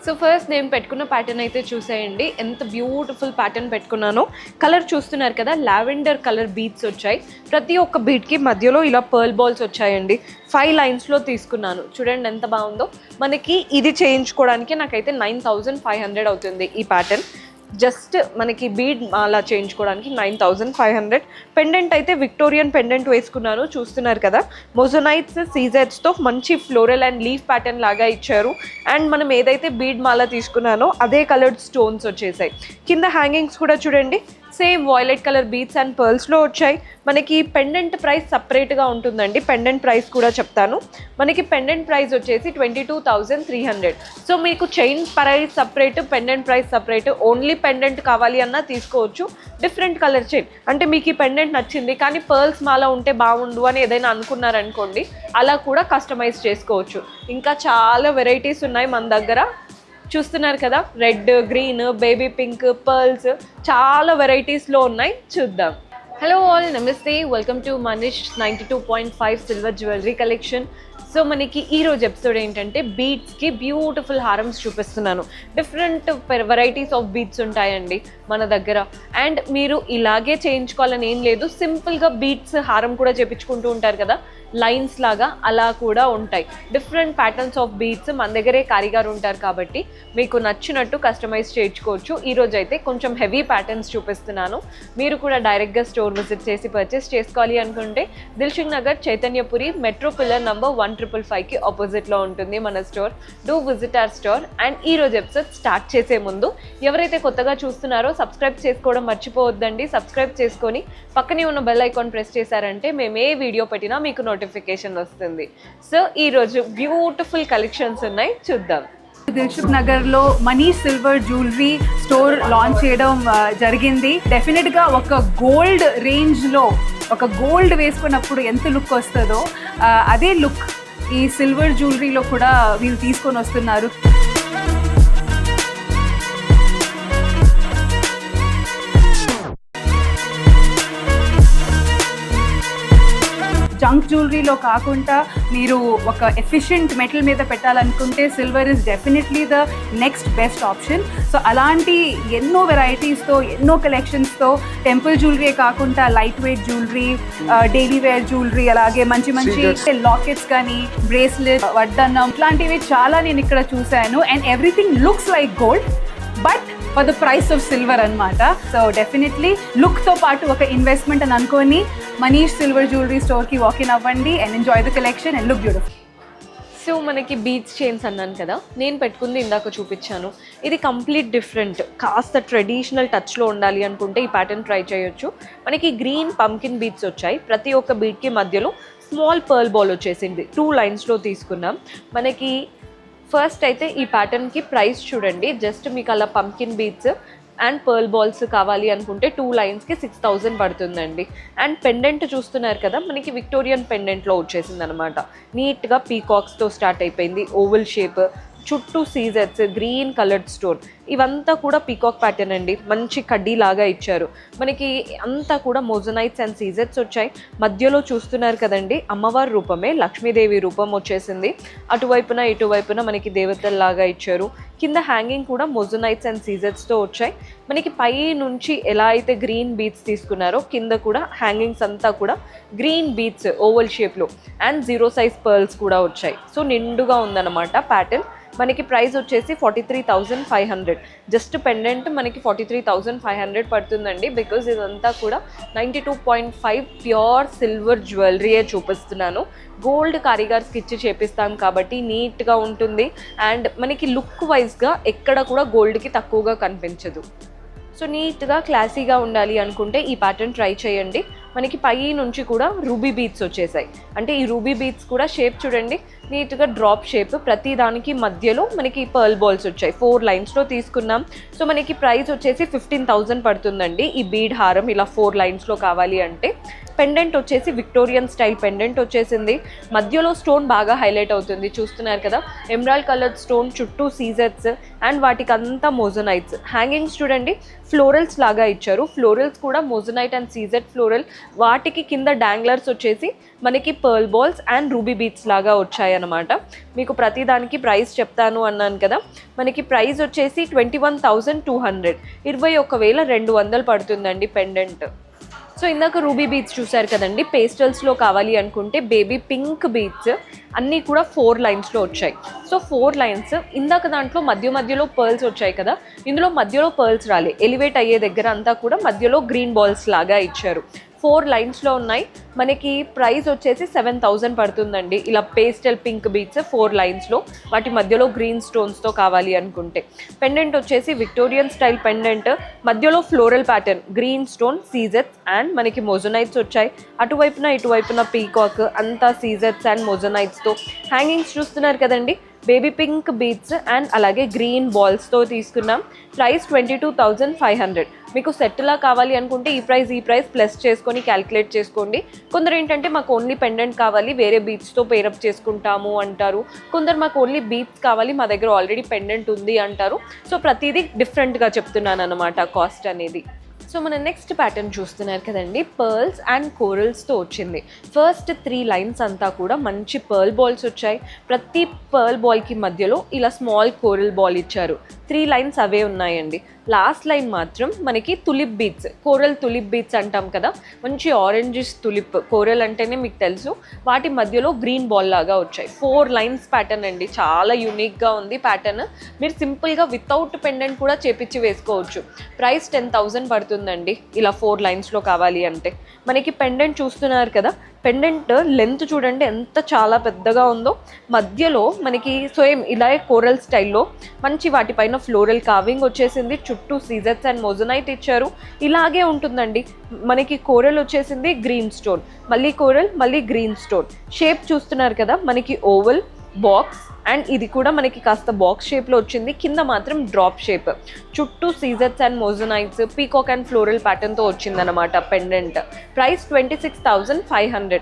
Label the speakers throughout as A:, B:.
A: So first నేను పెట్టుకున్న pattern అయితే చూసేయండి, ఎంత బ్యూటిఫుల్ ప్యాటర్న్ పెట్టుకున్నానో. కలర్ చూస్తున్నారు కదా, లావెండర్ కలర్ బీడ్స్ వచ్చాయి. ప్రతి ఒక్క బీడ్కి మధ్యలో ఇలా పర్ల్ బాల్స్ వచ్చాయండి. 5 లైన్స్లో తీసుకున్నాను. చూడండి ఎంత బాగుందో. మనకి ఇది చేయించుకోవడానికి నాకైతే 9500 అవుతుంది ఈ ప్యాటర్న్. జస్ట్ మనకి బీడ్ అలా చేయించుకోవడానికి 9500. పెండెంట్ అయితే విక్టోరియన్ పెండెంట్ వేసుకున్నాను, చూస్తున్నారు కదా. మొజోనైట్స్ సీజెట్స్తో మంచి ఫ్లోరల్ అండ్ లీఫ్ ప్యాటర్న్ లాగా ఇచ్చారు. అండ్ మనం ఏదైతే బీడ్ మాల తీసుకున్నానో అదే కలర్డ్ స్టోన్స్ వచ్చేసాయి. కింద హ్యాంగింగ్స్ కూడా చూడండి, same violet colour beads and పర్ల్స్లో వచ్చాయి. మనకి పెండెంట్ ప్రైస్ సపరేట్గా ఉంటుందండి. పెండెంట్ ప్రైస్ కూడా చెప్తాను. మనకి పెండెంట్ ప్రైస్ వచ్చేసి 22,300. సో మీకు chain price separate, pendant price separate. Only pendant కావాలి అన్నా తీసుకోవచ్చు. డిఫరెంట్ కలర్ చైన్ అంటే మీకు ఈ పెండెంట్ నచ్చింది కానీ పర్ల్స్ మాల ఉంటే బాగుండు అని ఏదైనా అనుకున్నారనుకోండి, అలా కూడా కస్టమైజ్ చేసుకోవచ్చు. ఇంకా చాలా వెరైటీస్ ఉన్నాయి మన దగ్గర. చూస్తున్నారు కదా, red, green, baby pink, pearls చాలా వెరైటీస్లో ఉన్నాయి. చూద్దాం. హలో ఆల్, నమస్తే, welcome to Manish 92.5 silver jewellery collection. So మనకి ఈరోజు ఎపిసోడ్ ఏంటంటే బీడ్స్కి బ్యూటిఫుల్ హారమ్స్ చూపిస్తున్నాను. డిఫరెంట్ వెరైటీస్ ఆఫ్ బీడ్స్ ఉంటాయండి మన దగ్గర. అండ్ మీరు ఇలాగే చేయించుకోవాలని ఏం లేదు, సింపుల్గా బీడ్స్ హారం కూడా చేయించుకుంటూ ఉంటారు కదా, లైన్స్ లాగా అలా కూడా ఉంటాయి. డిఫరెంట్ ప్యాటర్న్స్ ఆఫ్ బీడ్స్ మన దగ్గరే కారిగారు ఉంటారు కాబట్టి మీకు నచ్చినట్టు కస్టమైజ్ చేయించుకోవచ్చు. ఈరోజు అయితే కొంచెం హెవీ ప్యాటర్న్స్ చూపిస్తున్నాను. మీరు కూడా డైరెక్ట్గా స్టోర్ విజిట్ చేసి పర్చేస్ చేసుకోవాలి అనుకుంటే Dilsukh Nagar Chaitanyapuri metro pillar number 155కి ఆపోజిట్లో ఉంటుంది మన store. Do visit our store. And ఈరోజు ఎపిసోడ్ స్టార్ట్ చేసే ముందు ఎవరైతే కొత్తగా చూస్తున్నారో సబ్స్క్రైబ్ చేసుకోవడం మర్చిపోవద్దండి. సబ్స్క్రైబ్ చేసుకొని పక్కనే ఉన్న బెల్ ఐకాన్ ప్రెస్ చేశారంటే మేము ఏ వీడియో పెట్టినా మీకు నోటిఫికేషన్ వస్తుంది. సో ఈరోజు బ్యూటిఫుల్ కలెక్షన్స్ ఉన్నాయి, చూద్దాం.
B: దిల్షుక్ నగర్లో Manish silver jewellery store launch చేయడం జరిగింది. డెఫినెట్గా ఒక గోల్డ్ రేంజ్లో ఒక గోల్డ్ వేసుకున్నప్పుడు ఎంత లుక్ వస్తుందో అదే లుక్ ఈ సిల్వర్ జ్యువెలరీలో కూడా వీళ్ళు తీసుకొని వస్తున్నారు. జంక్ జ్యువెలరీలో కాకుండా మీరు ఒక ఎఫిషియంట్ మెటల్ మీద పెట్టాలనుకుంటే silver is definitely the next best option. So అలాంటి ఎన్నో వెరైటీస్తో, ఎన్నో కలెక్షన్స్తో టెంపుల్ జ్యువెలరీ కాకుండా light weight jewellery, daily wear jewellery, అలాగే మంచి మంచి లాకెట్స్ కానీ, బ్రేస్లెట్, వడ్డన్నం ఇట్లాంటివి చాలా నేను ఇక్కడ చూశాను. And everything looks like gold but for the price of silver అనమాట. సో డెఫినెట్లీ లుక్తో పాటు ఒక ఇన్వెస్ట్మెంట్ అని అనుకొని మనీష్ సిల్వర్ జ్యువెలరీ స్టోర్కి వాకిన్ అవ్వండి and enjoy the collection and look beautiful.
A: So మనకి బీడ్స్ చైన్స్ అన్నాను కదా, నేను పెట్టుకుంది ఇందాక చూపించాను. ఇది కంప్లీట్ డిఫరెంట్, కాస్త ట్రెడిషనల్ టచ్లో ఉండాలి అనుకుంటే ఈ ప్యాటర్న్ ట్రై చేయొచ్చు. మనకి గ్రీన్ పంకిన్ బీడ్స్ వచ్చాయి. ప్రతి ఒక్క బీడ్కి మధ్యలో స్మాల్ పర్ల్ బాల్ వచ్చేసింది. 2 లైన్స్లో తీసుకున్నాం. మనకి ఫస్ట్ అయితే ఈ ప్యాటర్న్కి ప్రైస్ చూడండి, జస్ట్ మీకు అలా pumpkin beads and pearl balls కావాలి అనుకుంటే 2 లైన్స్కి 6000 పడుతుందండి. అండ్ పెండెంట్ చూస్తున్నారు కదా, మనకి విక్టోరియన్ పెండెంట్లో వచ్చేసింది అనమాట. నీట్గా పీకాక్స్తో స్టార్ట్ అయిపోయింది, ఓవల్ షేప్, చుట్టూ సీజెట్స్, గ్రీన్ కలర్డ్ స్టోన్, ఇవంతా కూడా పీకాక్ ప్యాటర్న్ అండి. మంచి కడ్డీ లాగా ఇచ్చారు. మనకి అంతా కూడా మోజనైట్స్ అండ్ సీజెట్స్ వచ్చాయి. మధ్యలో చూస్తున్నారు కదండి, అమ్మవారి రూపమే, లక్ష్మీదేవి రూపం వచ్చేసింది. అటువైపున ఇటువైపున మనకి దేవతల్లాగా ఇచ్చారు. కింద హ్యాంగింగ్ కూడా మోజనైట్స్ అండ్ సీజెట్స్తో వచ్చాయి. మనకి పై నుంచి ఎలా అయితే గ్రీన్ బీడ్స్ తీసుకున్నారో కింద కూడా హ్యాంగింగ్స్ అంతా కూడా గ్రీన్ బీడ్స్ ఓవల్ షేప్లో అండ్ 0 సైజ్ పర్ల్స్ కూడా వచ్చాయి. సో నిండుగా ఉందన్నమాట ప్యాటర్న్. మనకి ప్రైస్ వచ్చేసి 43,500. జస్ట్ పెండెంట్ మనకి 43,500 పడుతుందండి. బికాజ్ ఇదంతా కూడా 92.5 ప్యూర్ సిల్వర్ జ్యువెలరీయే చూపిస్తున్నాను. గోల్డ్ కారిగార్స్కి ఇచ్చి చేపిస్తాం కాబట్టి నీట్గా ఉంటుంది. అండ్ మనకి లుక్ వైజ్గా ఎక్కడ కూడా గోల్డ్కి తక్కువగా కనిపించదు. సో నీట్గా క్లాసీగా ఉండాలి అనుకుంటే ఈ ప్యాటర్న్ ట్రై చేయండి. మనకి పై నుంచి కూడా రూబీ బీడ్స్ వచ్చేసాయి. అంటే ఈ రూబీ బీడ్స్ కూడా షేప్ చూడండి, నీట్గా డ్రాప్ షేప్. ప్రతి దానికి మధ్యలో మనకి పర్ల్ బాల్స్ వచ్చాయి. 4 లైన్స్లో తీసుకున్నాం. సో మనకి ప్రైస్ వచ్చేసి 15,000 పడుతుందండి ఈ బీడ్ హారం ఇలా 4 లైన్స్లో కావాలి అంటే. పెండెంట్ వచ్చేసి విక్టోరియన్ స్టైల్ పెండెంట్ వచ్చేసింది. మధ్యలో స్టోన్ బాగా హైలైట్ అవుతుంది, చూస్తున్నారు కదా, ఎమరాల్డ్ కలర్డ్ స్టోన్, చుట్టూ సీజెట్స్ అండ్ వాటికి అంతా మోజనైట్స్. హ్యాంగింగ్స్ చూడండి, ఫ్లోరల్స్ లాగా ఇచ్చారు. ఫ్లోరల్స్ కూడా మోజనైట్ అండ్ సీజెట్ ఫ్లోరల్ వాటికి కింద డాంగ్లర్స్ వచ్చేసి మనకి pearl balls and ruby beats లాగా వచ్చాయి అన్నమాట. మీకు ప్రతిదానికి ప్రైస్ చెప్తాను అన్నాను కదా, మనకి ప్రైస్ వచ్చేసి 21,200, 21,200 పడుతుందండి పెండెంట్. సో ఇందాక రూబీ బీట్స్ చూసారు కదండి, పేస్టల్స్లో కావాలి అనుకుంటే బేబీ పింక్ బీట్స్ అన్నీ కూడా 4 లైన్స్లో వచ్చాయి. సో 4 లైన్స్, ఇందాక దాంట్లో మధ్యలో పర్ల్స్ వచ్చాయి కదా, ఇందులో మధ్యలో పర్ల్స్ రాలే, ఎలివేట్ అయ్యే దగ్గర అంతా కూడా మధ్యలో గ్రీన్ బాల్స్ లాగా ఇచ్చారు. 4 లైన్స్లో ఉన్నాయి. మనకి ప్రైస్ వచ్చేసి 7,000 పడుతుందండి. ఇలా పేస్టల్ పింక్ బీట్స్ 4 లైన్స్లో, వాటి మధ్యలో గ్రీన్ స్టోన్స్తో కావాలి అనుకుంటే. పెండెంట్ వచ్చేసి విక్టోరియన్ స్టైల్ పెండెంట్, మధ్యలో ఫ్లోరల్ ప్యాటర్న్, గ్రీన్ స్టోన్, సీజెట్స్ అండ్ మనకి మొజనైట్స్ వచ్చాయి. ఇటువైపున పీకాక్, అంతా సీజెట్స్ అండ్ మొజనైట్స్తో. హ్యాంగింగ్స్ చూస్తున్నారు కదండి, బేబీ పింక్ బీట్స్ అండ్ అలాగే గ్రీన్ బాల్స్తో తీసుకున్నాం. ప్రైస్ 22,500. మీకు సెట్లా కావాలి అనుకుంటే ఈ ప్రైస్ ప్లస్ చేసుకొని క్యాలిక్యులేట్ చేసుకోండి. కొందరు ఏంటంటే మాకు ఓన్లీ పెండెంట్ కావాలి, వేరే బీట్స్తో పేరప్ చేసుకుంటాము అంటారు. కొందరు మాకు ఓన్లీ బీట్స్ కావాలి, మా దగ్గర ఆల్రెడీ పెండెంట్ ఉంది అంటారు. సో ప్రతిదీ డిఫరెంట్గా చెప్తున్నాను అనమాట కాస్ట్ అనేది. సో మన నెక్స్ట్ ప్యాటర్న్ చూస్తున్నారు కదండి, పర్ల్స్ అండ్ కోరల్స్తో వచ్చింది. ఫస్ట్ 3 లైన్స్ అంతా కూడా మంచి పర్ల్ బాల్స్ వచ్చాయి. ప్రతి పర్ల్ బాల్కి మధ్యలో ఇలా స్మాల్ కోరల్ బాల్ ఇచ్చారు. 3 లైన్స్ అవే ఉన్నాయండి. లాస్ట్ లైన్ మాత్రం మనకి tulip beads, coral tulip beads అంటాం కదా, మంచి ఆరెంజిష్ తులిప్, కోరల్ అంటేనే మీకు తెలుసు, వాటి మధ్యలో గ్రీన్ బాల్ లాగా వచ్చాయి. 4 లైన్స్ ప్యాటర్న్ అండి, చాలా యూనిక్గా ఉంది ప్యాటర్న్. మీరు సింపుల్గా వితౌట్ పెండెంట్ కూడా చేపించి వేసుకోవచ్చు. ప్రైస్ 10,000 పడుతుందండి ఇలా 4 లైన్స్లో కావాలి అంటే. మనకి పెండెంట్ చూస్తున్నారు కదా, పెండెంట్ లెంత్ చూడండి ఎంత చాలా పెద్దగా ఉందో. మధ్యలో మనకి సేమ్ ఇలాగే కోరల్ స్టైల్లో మంచి వాటిపైన ఫ్లోరల్ కార్వింగ్ వచ్చేసింది. చుట్టూ సీజెట్స్ అండ్ మొజనైట్ ఇచ్చారు. ఇలాగే ఉంటుందండి. మనకి కోరల్ వచ్చేసింది, గ్రీన్ స్టోన్, మళ్ళీ కోరల్, మళ్ళీ గ్రీన్ స్టోన్. షేప్ చూస్తున్నారు కదా, మనకి ఓవల్, బాక్స్ అండ్ ఇది కూడా మనకి కాస్త బాక్స్ షేప్లో వచ్చింది. కింద మాత్రం డ్రాప్ షేప్, చుట్టూ సీజెట్స్ and moissanites, peacock and floral ప్యాటర్న్తో వచ్చిందనమాట పెండెంట్. ప్రైస్ 26,500.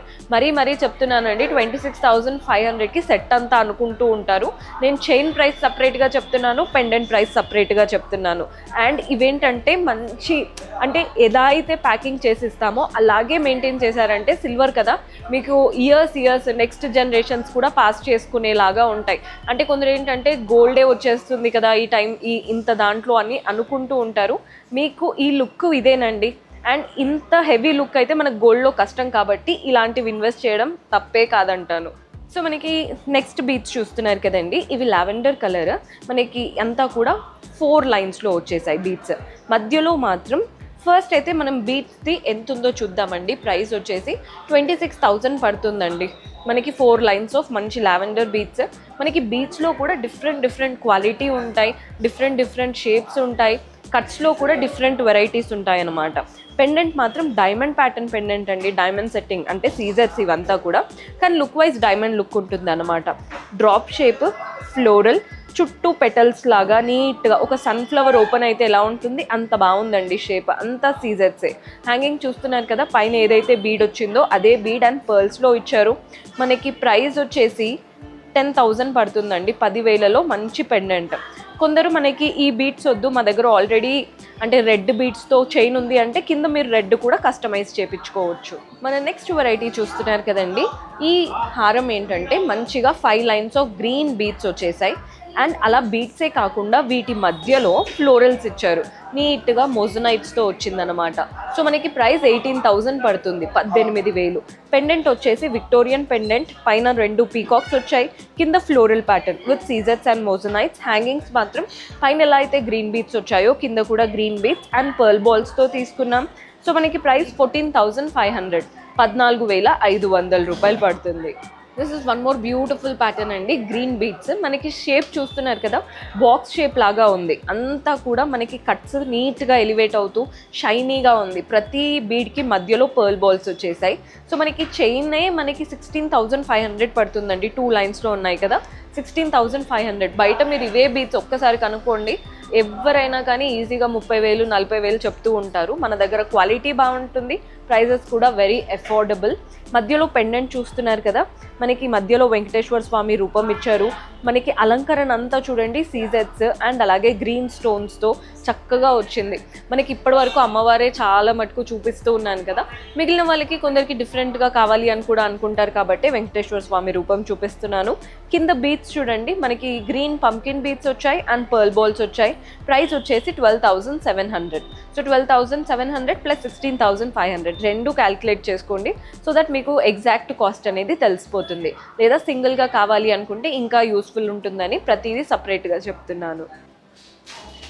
A: మరీ చెప్తున్నానండి, 26,500కి సెట్ అంతా అనుకుంటూ ఉంటారు. నేను చైన్ ప్రైస్ సపరేట్గా చెప్తున్నాను, పెండెంట్ ప్రైస్ సపరేట్గా చెప్తున్నాను. అండ్ ఇవేంటంటే మంచి, అంటే ఎలా అయితే ప్యాకింగ్ చేసిస్తామో అలాగే మెయింటైన్ చేశారంటే, సిల్వర్ కదా మీకు ఇయర్స్ నెక్స్ట్ జనరేషన్స్ కూడా పాస్ చేసుకునేలాగా ఉంటాయి. అంటే కొందరు ఏంటంటే గోల్డే వచ్చేస్తుంది కదా ఈ టైం, ఇంత దాంట్లో అని అనుకుంటూ ఉంటారు. మీకు ఈ లుక్ ఇదేనండి. అండ్ ఇంత హెవీ లుక్ అయితే మనకు గోల్డ్లో కష్టం కాబట్టి ఇలాంటివి ఇన్వెస్ట్ చేయడం తప్పే కాదంటాను. సో మనకి నెక్స్ట్ బీట్స్ చూస్తున్నారు కదండి, ఇవి లావెండర్ కలర్, మనకి అంతా కూడా 4 లైన్స్లో వచ్చేసాయి బీట్స్. మధ్యలో మాత్రం ఫస్ట్ అయితే మనం బీట్స్ది ఎంత ఉందో చూద్దామండి. ప్రైస్ వచ్చేసి 26,000 పడుతుందండి. మనకి 4 లైన్స్ ఆఫ్ మంచి లావెండర్ బీట్స్. మనకి బీట్స్లో కూడా డిఫరెంట్ క్వాలిటీ ఉంటాయి, డిఫరెంట్ షేప్స్ ఉంటాయి. కట్స్లో కూడా డిఫరెంట్ వెరైటీస్ ఉంటాయి అన్నమాట. పెండెంట్ మాత్రం డైమండ్ ప్యాటర్న్ పెండెంట్ అండి, డైమండ్ సెట్టింగ్ అంటే సీజర్స్ ఇవంతా కూడా, కానీ లుక్ వైజ్ డైమండ్ లుక్ ఉంటుంది అన్నమాట. డ్రాప్ షేప్, ఫ్లోరల్, చుట్టూ పెటల్స్ లాగా నీట్గా ఒక సన్ఫ్లవర్ ఓపెన్ అయితే ఎలా ఉంటుంది అంత బాగుందండి షేప్, అంతా సీజర్సే. హ్యాంగింగ్ చూస్తున్నారు కదా, పైన ఏదైతే బీడ్ వచ్చిందో అదే బీడ్ అండ్ పర్ల్స్లో ఇచ్చారు. మనకి ప్రైస్ వచ్చేసి 10,000 పడుతుందండి, 10,000లో మంచి పెండెంట్. కొందరు మనకి ఈ బీట్స్ వద్దు, మా దగ్గర ఆల్రెడీ అంటే రెడ్ బీట్స్తో చైన్ ఉంది అంటే కింద మీరు రెడ్ కూడా కస్టమైజ్ చేయించుకోవచ్చు. మన నెక్స్ట్ వెరైటీ చూస్తున్నారు కదండి, ఈ హారం ఏంటంటే మంచిగా 5 లైన్స్ ఆఫ్ గ్రీన్ బీట్స్ వచ్చేసాయి. అండ్ అలా బీట్సే కాకుండా వీటి మధ్యలో ఫ్లోరల్స్ ఇచ్చారు, నీట్గా మొజనైట్స్తో వచ్చిందనమాట. సో మనకి ప్రైస్ 18,000 పడుతుంది, 18,000. పెండెంట్ వచ్చేసి విక్టోరియన్ పెండెంట్, పైన 2 పీకాక్స్ వచ్చాయి, కింద ఫ్లోరల్ ప్యాటర్న్ విత్ సీజెట్స్ అండ్ మొజనైట్స్. హ్యాంగింగ్స్ మాత్రం పైన ఎలా అయితే గ్రీన్ బీట్స్ వచ్చాయో కింద కూడా గ్రీన్ బీట్స్ అండ్ పర్ల్ బాల్స్తో తీసుకున్నాం. సో మనకి ప్రైస్ 14,500, 14,500 రూపాయలు పడుతుంది. This is one more beautiful pattern అండి, గ్రీన్ బీట్స్. మనకి షేప్ చూస్తున్నారు కదా, బాక్స్ షేప్ లాగా ఉంది. అంతా కూడా మనకి కట్స్ నీట్గా ఎలివేట్ అవుతూ షైనీగా ఉంది. ప్రతి బీడ్కి మధ్యలో పర్ల్ బాల్స్ వచ్చేసాయి. సో మనకి చైనే మనకి 16,500 పడుతుందండి. 2 లైన్స్లో ఉన్నాయి కదా, 16,500. బయట మీరు ఇవే బీట్స్ ఒక్కసారి కనుక్కోండి, ఎవరైనా కానీ ఈజీగా 30,000 40,000 చెప్తూ ఉంటారు. మన దగ్గర క్వాలిటీ బాగుంటుంది, ప్రైజెస్ కూడా వెరీ అఫోర్డబుల్. మధ్యలో పెండెంట్ చూస్తున్నారు కదా, మనకి మధ్యలో వెంకటేశ్వర స్వామి రూపం ఇచ్చారు. మనకి అలంకరణ అంతా చూడండి సీజెట్స్ అండ్ అలాగే గ్రీన్ స్టోన్స్తో చక్కగా వచ్చింది. మనకి ఇప్పటి వరకు అమ్మవారే చాలా మటుకు చూపిస్తూ ఉన్నాను కదా, మిగిలిన వాళ్ళకి కొందరికి డిఫరెంట్గా కావాలి అని కూడా అనుకుంటారు కాబట్టి వెంకటేశ్వర స్వామి రూపం చూపిస్తున్నాను. కింద బీట్స్ చూడండి, మనకి గ్రీన్ పంకిన్ బీట్స్ వచ్చాయి అండ్ పర్ల్ బాల్స్ వచ్చాయి. ప్రైస్ వచ్చేసి 12,700. సో 12,700 ప్లస్ 16,500 రెండు క్యాల్కులేట్ చేసుకోండి, సో దట్ మీకు ఎగ్జాక్ట్ కాస్ట్ అనేది తెలిసిపోతుంది. లేదా సింగిల్గా కావాలి అనుకుంటే ఇంకా యూస్ఫుల్ ఉంటుందని ప్రతిదీ సపరేట్గా చెప్తున్నాను.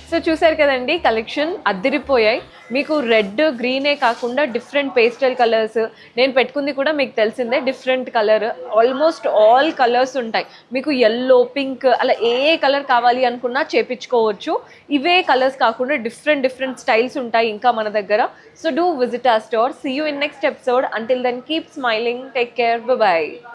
A: సో చూసారు కదండి, కలెక్షన్ అద్దిరిపోయాయి. మీకు రెడ్ గ్రీనే కాకుండా డిఫరెంట్ పేస్టల్ కలర్స్, నేను పెట్టుకుంది కూడా మీకు తెలిసిందే different colour, almost all colours ఉంటాయి. మీకు ఎల్లో, పింక్ అలా ఏ కలర్ కావాలి అనుకున్నా చేపించుకోవచ్చు. ఇవే కలర్స్ కాకుండా డిఫరెంట్ స్టైల్స్ ఉంటాయి ఇంకా మన దగ్గర. So do visit our store. See you in next episode. Until then keep smiling, take care, by.